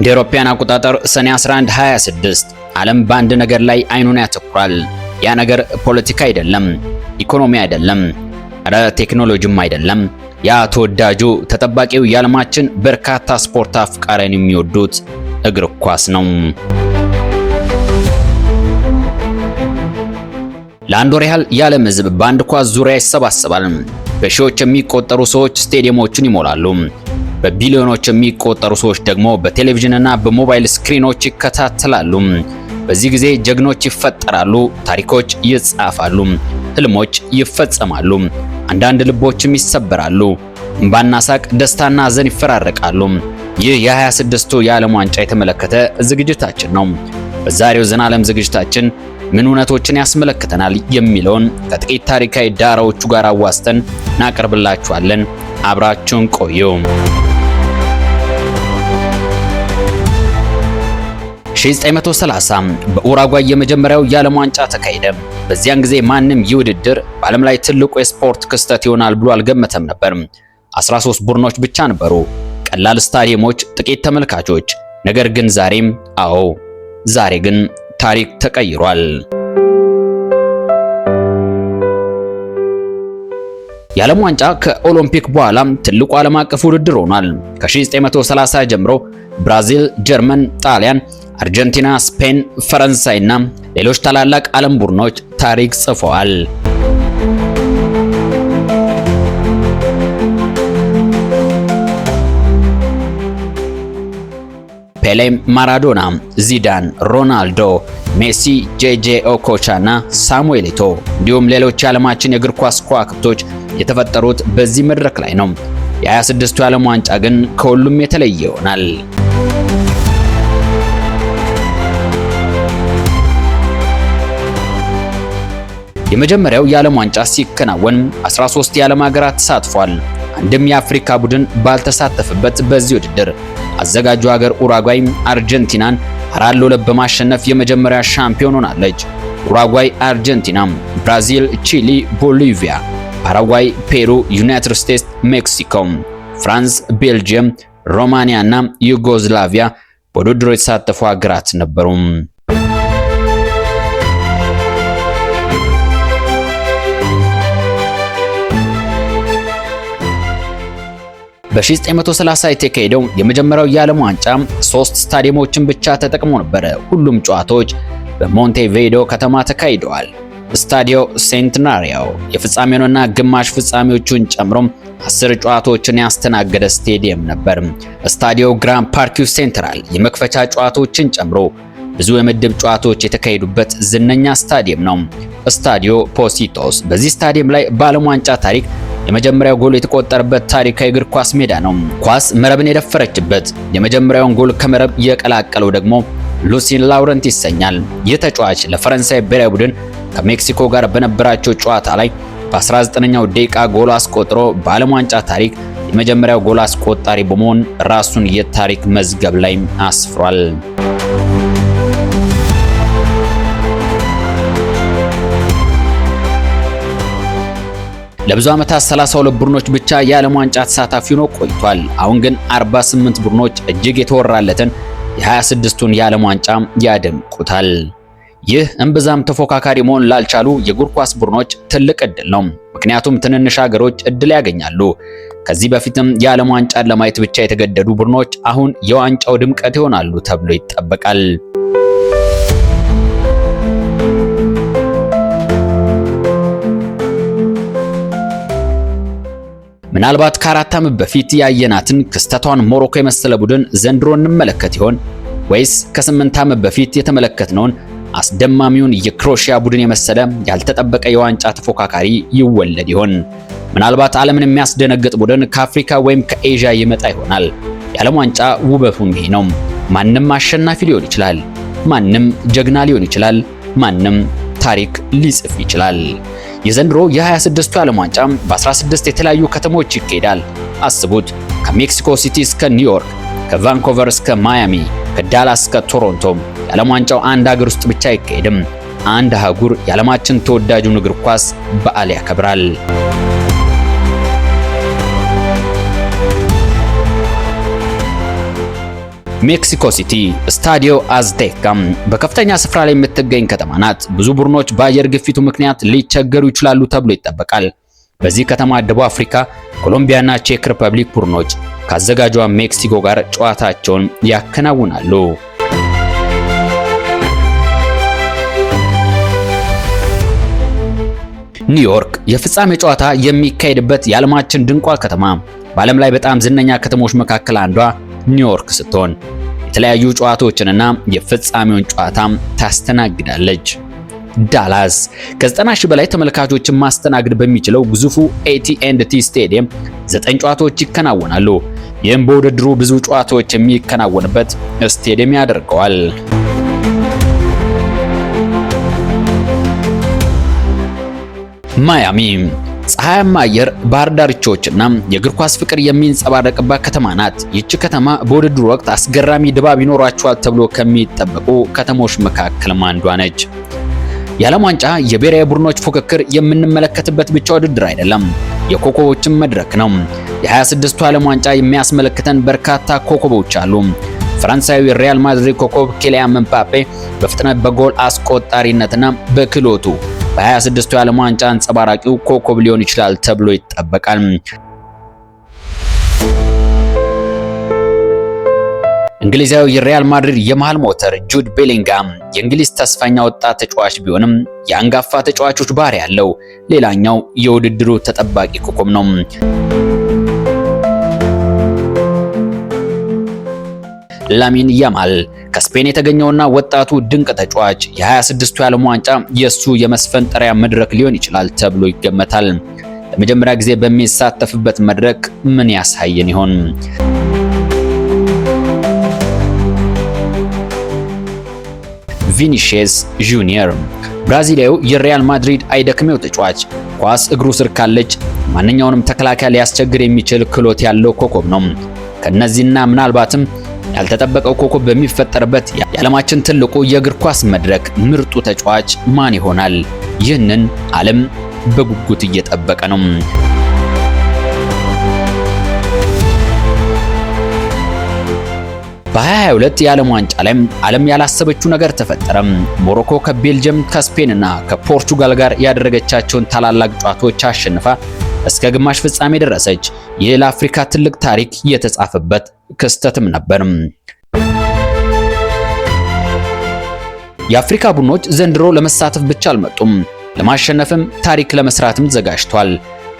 አውሮፓውያን አቆጣጠር ሰኔ 11 26 ዓለም በአንድ ነገር ላይ አይኑን ያተኩራል። ያ ነገር ፖለቲካ አይደለም፣ ኢኮኖሚ አይደለም፣ ቴክኖሎጂም አይደለም። ያ ተወዳጁ ተጠባቂው የዓለማችን በርካታ ስፖርት አፍቃሪያን የሚወዱት እግር ኳስ ነው። ለአንድ ወር ያህል የዓለም ሕዝብ በአንድ ኳስ ዙሪያ ይሰባሰባል። በሺዎች የሚቆጠሩ ሰዎች ስቴዲየሞችን ይሞላሉ። በቢሊዮኖች የሚቆጠሩ ሰዎች ደግሞ በቴሌቪዥንና በሞባይል ስክሪኖች ይከታተላሉ። በዚህ ጊዜ ጀግኖች ይፈጠራሉ፣ ታሪኮች ይጻፋሉ፣ ህልሞች ይፈጸማሉ፣ አንዳንድ ልቦችም ይሰበራሉ። እንባና ሳቅ፣ ደስታና ሐዘን ይፈራረቃሉ። ይህ የ26ቱ የዓለም ዋንጫ የተመለከተ ዝግጅታችን ነው። በዛሬው ዘናለም ዝግጅታችን ምን እውነቶችን ያስመለክተናል የሚለውን ከጥቂት ታሪካዊ ዳራዎቹ ጋር አዋስተን እናቀርብላችኋለን። አብራችሁን ቆዩ። 1930 በኡራጓይ የመጀመሪያው የዓለም ዋንጫ ተካሄደ። በዚያን ጊዜ ማንም ይህ ውድድር በዓለም ላይ ትልቁ የስፖርት ክስተት ይሆናል ብሎ አልገመተም ነበር። 13 ቡድኖች ብቻ ነበሩ፣ ቀላል ስታዲየሞች፣ ጥቂት ተመልካቾች። ነገር ግን ዛሬ ግን ታሪክ ተቀይሯል። የዓለም ዋንጫ ከኦሎምፒክ በኋላ ትልቁ ዓለም አቀፍ ውድድር ሆኗል። ከ1930 ጀምሮ ብራዚል፣ ጀርመን፣ ጣሊያን፣ አርጀንቲና፣ ስፔን፣ ፈረንሳይ እና ሌሎች ታላላቅ ዓለም ቡድኖች ታሪክ ጽፈዋል። ፔሌ፣ ማራዶና፣ ዚዳን፣ ሮናልዶ፣ ሜሲ፣ ጄጄ ኦኮቻ እና ሳሙኤል ኤቶ እንዲሁም ሌሎች የዓለማችን የእግር ኳስ ከዋክብቶች የተፈጠሩት በዚህ መድረክ ላይ ነው። የ26ቱ የዓለም ዋንጫ ግን ከሁሉም የተለየ ይሆናል። የመጀመሪያው የዓለም ዋንጫ ሲከናወን 13 የዓለም ሀገራት ተሳትፏል። አንድም የአፍሪካ ቡድን ባልተሳተፈበት በዚህ ውድድር አዘጋጁ ሀገር ኡራጓይ አርጀንቲናን 4-2 በማሸነፍ የመጀመሪያ ሻምፒዮን ሆናለች። ኡራጓይ፣ አርጀንቲና፣ ብራዚል፣ ቺሊ፣ ቦሊቪያ፣ ፓራጓይ፣ ፔሩ፣ ዩናይትድ ስቴትስ፣ ሜክሲኮ፣ ፍራንስ፣ ቤልጂየም፣ ሮማኒያ እና ዩጎዝላቪያ በውድድሩ የተሳተፉ ሀገራት ነበሩ። በ1930 የተካሄደው የመጀመሪያው የዓለም ዋንጫ 3 ስታዲየሞችን ብቻ ተጠቅሞ ነበር። ሁሉም ጨዋታዎች በሞንቴቪዲዮ ከተማ ተካሂደዋል። ስታዲዮ ሴንተናሪዮ የፍጻሜውንና ግማሽ ፍጻሜዎቹን ጨምሮ 10 ጨዋታዎችን ያስተናገደ ስቴዲየም ነበር። ስታዲዮ ግራን ፓርኪው ሴንትራል የመክፈቻ ጨዋታዎችን ጨምሮ ብዙ የምድብ ጨዋታዎች የተካሄዱበት ዝነኛ ስታዲየም ነው። ስታዲዮ ፖሲቶስ በዚህ ስታዲየም ላይ በዓለም ዋንጫ ታሪክ የመጀመሪያው ጎል የተቆጠረበት ታሪካዊ እግር ኳስ ሜዳ ነው። ኳስ መረብን የደፈረችበት የመጀመሪያውን ጎል ከመረብ የቀላቀለው ደግሞ ሉሲን ላውረንት ይሰኛል። ይህ ተጫዋች ለፈረንሳይ ብሔራዊ ቡድን ከሜክሲኮ ጋር በነበራቸው ጨዋታ ላይ በ19ኛው ደቂቃ ጎል አስቆጥሮ በዓለም ዋንጫ ታሪክ የመጀመሪያው ጎል አስቆጣሪ በመሆን ራሱን የታሪክ መዝገብ ላይ አስፍሯል። ለብዙ ዓመታት 32 ቡድኖች ብቻ የዓለም ዋንጫ ተሳታፊ ሆነው ቆይቷል። አሁን ግን 48 ቡድኖች እጅግ የተወራለትን የ26ቱን የዓለም ዋንጫ ያደምቁታል። ይህ እምብዛም ተፎካካሪ መሆን ላልቻሉ የእግር ኳስ ቡድኖች ትልቅ እድል ነው። ምክንያቱም ትንንሽ ሀገሮች እድል ያገኛሉ። ከዚህ በፊትም የዓለም ዋንጫን ለማየት ብቻ የተገደዱ ቡድኖች አሁን የዋንጫው ድምቀት ይሆናሉ ተብሎ ይጠበቃል። ምናልባት ከ4 ዓመት በፊት ያየናትን ክስተቷን ሞሮኮ የመሰለ ቡድን ዘንድሮ እንመለከት ይሆን? ወይስ ከ8 ዓመት በፊት የተመለከትነውን አስደማሚውን የክሮሺያ ቡድን የመሰለ ያልተጠበቀ የዋንጫ ተፎካካሪ ይወለድ ይሆን? ምናልባት ዓለምን የሚያስደነግጥ ቡድን ከአፍሪካ ወይም ከኤዥያ ይመጣ ይሆናል። የዓለም ዋንጫ ውበቱም ይሄ ነው። ማንም አሸናፊ ሊሆን ይችላል። ማንም ጀግና ሊሆን ይችላል። ማንም ታሪክ ሊጽፍ ይችላል። የዘንድሮ የ26ቱ የዓለም ዋንጫ በ16 የተለያዩ ከተሞች ይካሄዳል። አስቡት፣ ከሜክሲኮ ሲቲ እስከ ኒውዮርክ፣ ከቫንኮቨር እስከ ማያሚ፣ ከዳላስ እስከ ቶሮንቶ። የዓለም ዋንጫው አንድ ሀገር ውስጥ ብቻ አይካሄድም። አንድ አህጉር የዓለማችን ተወዳጁን እግር ኳስ በዓል ያከብራል። ሜክሲኮ ሲቲ ስታዲዮ አዝቴካ በከፍተኛ ስፍራ ላይ የምትገኝ ከተማ ናት። ብዙ ቡድኖች በአየር ግፊቱ ምክንያት ሊቸገሩ ይችላሉ ተብሎ ይጠበቃል። በዚህ ከተማ ደቡብ አፍሪካ፣ ኮሎምቢያና ቼክ ሪፐብሊክ ቡድኖች ከአዘጋጇ ሜክሲኮ ጋር ጨዋታቸውን ያከናውናሉ። ኒውዮርክ የፍጻሜ ጨዋታ የሚካሄድበት የዓለማችን ድንቋ ከተማ፣ በዓለም ላይ በጣም ዝነኛ ከተሞች መካከል አንዷ ኒውዮርክ ስትሆን የተለያዩ ጨዋታዎችንና የፍጻሜውን ጨዋታ ታስተናግዳለች። ዳላስ ከ90 ሺህ በላይ ተመልካቾችን ማስተናገድ በሚችለው ግዙፉ AT&T ስቴዲየም 9 ጨዋታዎች ይከናወናሉ። ይህም በውድድሩ ብዙ ጨዋታዎች የሚከናወንበት ስቴዲየም ያደርገዋል። ማያሚ ፀሐያማ አየር፣ ባህር ዳርቻዎችና የእግር ኳስ ፍቅር የሚንጸባረቅባት ከተማ ናት። ይህች ከተማ በውድድሩ ወቅት አስገራሚ ድባብ ይኖራቸዋል ተብሎ ከሚጠበቁ ከተሞች መካከል አንዷ ነች። የዓለም ዋንጫ የብሔራዊ ቡድኖች ፉክክር የምንመለከትበት ብቻ ውድድር አይደለም፣ የኮከቦችን መድረክ ነው። የ26ቱ ዓለም ዋንጫ የሚያስመለክተን በርካታ ኮከቦች አሉ። ፈረንሳዊ ሪያል ማድሪድ ኮከብ ኪሊያን ምባፔ በፍጥነት በጎል አስቆጣሪነትና በክህሎቱ በ26ቱ የዓለም ዋንጫ አንጸባራቂው ኮከብ ሊሆን ይችላል ተብሎ ይጠበቃል። እንግሊዛዊ የሪያል ማድሪድ የመሃል ሞተር ጁድ ቤሊንጋም የእንግሊዝ ተስፈኛ ወጣት ተጫዋች ቢሆንም የአንጋፋ ተጫዋቾች ባህሪ ያለው ሌላኛው የውድድሩ ተጠባቂ ኮከብ ነው። ላሚን ያማል ከስፔን የተገኘውና ወጣቱ ድንቅ ተጫዋች የ26ቱ የዓለም ዋንጫ የሱ የመስፈንጠሪያ መድረክ ሊሆን ይችላል ተብሎ ይገመታል። ለመጀመሪያ ጊዜ በሚሳተፍበት መድረክ ምን ያሳየን ይሆን? ቪኒሺየስ ጁኒየር ብራዚላዊው የሪያል ማድሪድ አይደክሜው ተጫዋች ኳስ እግሩ ስር ካለች ማንኛውንም ተከላካይ ሊያስቸግር የሚችል ክህሎት ያለው ኮከብ ነው። ከነዚህና ምናልባትም ያልተጠበቀው ኮከብ በሚፈጠርበት የዓለማችን ትልቁ የእግር ኳስ መድረክ ምርጡ ተጫዋች ማን ይሆናል? ይህንን ዓለም በጉጉት እየጠበቀ ነው። በ2022 የዓለም ዋንጫ ላይ ዓለም ያላሰበችው ነገር ተፈጠረ። ሞሮኮ ከቤልጅየም ከስፔንና ከፖርቹጋል ጋር ያደረገቻቸውን ታላላቅ ጨዋታዎች አሸንፋ እስከ ግማሽ ፍጻሜ ደረሰች። ይህ ለአፍሪካ ትልቅ ታሪክ የተጻፈበት ክስተትም ነበር። የአፍሪካ ቡድኖች ዘንድሮ ለመሳተፍ ብቻ አልመጡም፣ ለማሸነፍም ታሪክ ለመስራትም ተዘጋጅቷል።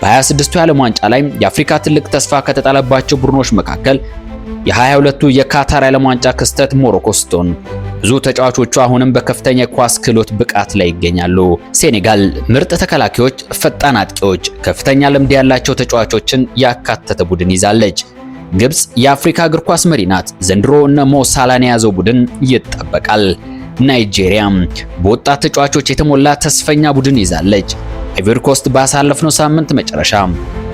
በ26ቱ የዓለም ዋንጫ ላይ የአፍሪካ ትልቅ ተስፋ ከተጣለባቸው ቡድኖች መካከል የ22ቱ የካታር የዓለም ዋንጫ ክስተት ሞሮኮ ስትሆን ብዙ ተጫዋቾቹ አሁንም በከፍተኛ የኳስ ክህሎት ብቃት ላይ ይገኛሉ። ሴኔጋል ምርጥ ተከላካዮች፣ ፈጣን አጥቂዎች፣ ከፍተኛ ልምድ ያላቸው ተጫዋቾችን ያካተተ ቡድን ይዛለች። ግብጽ የአፍሪካ እግር ኳስ መሪ ናት። ዘንድሮ እነ ሞ ሳላን የያዘው ቡድን ይጠበቃል። ናይጄሪያ በወጣት ተጫዋቾች የተሞላ ተስፈኛ ቡድን ይዛለች። አይቮሪ ኮስት ባሳለፍነው ሳምንት መጨረሻ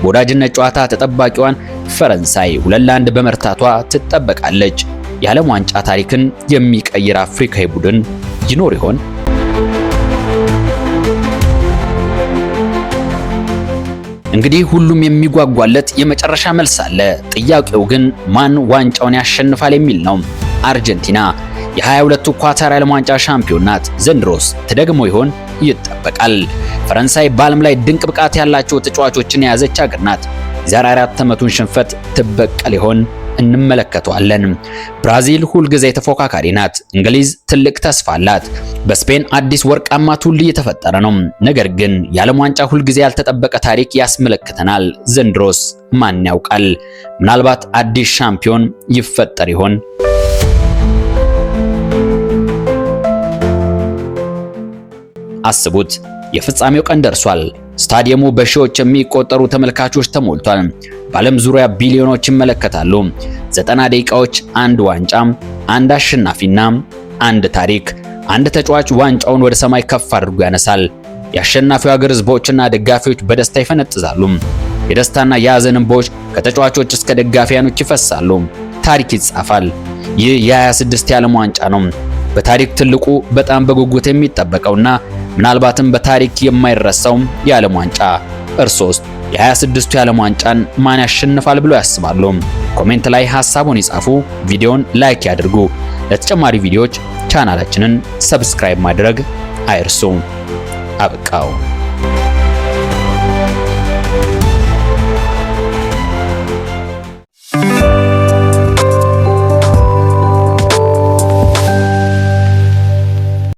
በወዳጅነት ጨዋታ ተጠባቂዋን ፈረንሳይ 2-1 በመርታቷ ትጠበቃለች። የዓለም ዋንጫ ታሪክን የሚቀይር አፍሪካዊ ቡድን ይኖር ይሆን? እንግዲህ ሁሉም የሚጓጓለት የመጨረሻ መልስ አለ። ጥያቄው ግን ማን ዋንጫውን ያሸንፋል የሚል ነው። አርጀንቲና የ22ቱ ኳታር የዓለም ዋንጫ ሻምፒዮን ናት። ዘንድሮስ ተደግሞ ይሆን? ይጠበቃል። ፈረንሳይ በዓለም ላይ ድንቅ ብቃት ያላቸው ተጫዋቾችን የያዘች ሀገር ናት። የዛሬ 4 ዓመቱን ሽንፈት ትበቀል ይሆን? እንመለከተዋለን። ብራዚል ሁልጊዜ ተፎካካሪ ናት። እንግሊዝ ትልቅ ተስፋ አላት። በስፔን አዲስ ወርቃማ ትውልድ እየተፈጠረ ነው። ነገር ግን የዓለም ዋንጫ ሁልጊዜ ያልተጠበቀ ታሪክ ያስመለክተናል። ዘንድሮስ ማን ያውቃል? ምናልባት አዲስ ሻምፒዮን ይፈጠር ይሆን? አስቡት፣ የፍጻሜው ቀን ደርሷል። ስታዲየሙ በሺዎች የሚቆጠሩ ተመልካቾች ተሞልቷል። በዓለም ዙሪያ ቢሊዮኖች ይመለከታሉ። 90 ደቂቃዎች፣ አንድ ዋንጫ፣ አንድ አሸናፊና አንድ ታሪክ። አንድ ተጫዋች ዋንጫውን ወደ ሰማይ ከፍ አድርጎ ያነሳል። የአሸናፊው ሀገር ህዝቦችና ደጋፊዎች በደስታ ይፈነጥዛሉ። የደስታና የሐዘን እንባዎች ከተጫዋቾች እስከ ደጋፊያኖች ይፈሳሉ። ታሪክ ይጻፋል። ይህ የ26 የዓለም ዋንጫ ነው። በታሪክ ትልቁ፣ በጣም በጉጉት የሚጠበቀውና ምናልባትም በታሪክ የማይረሳው የዓለም ዋንጫ። እርሶስ የ26ቱ የዓለም ዋንጫን ማን ያሸንፋል ብለው ያስባሉ? ኮሜንት ላይ ሐሳቡን ይጻፉ። ቪዲዮን ላይክ ያድርጉ። ለተጨማሪ ቪዲዮዎች ቻናላችንን ሰብስክራይብ ማድረግ አይርሱ። አበቃው።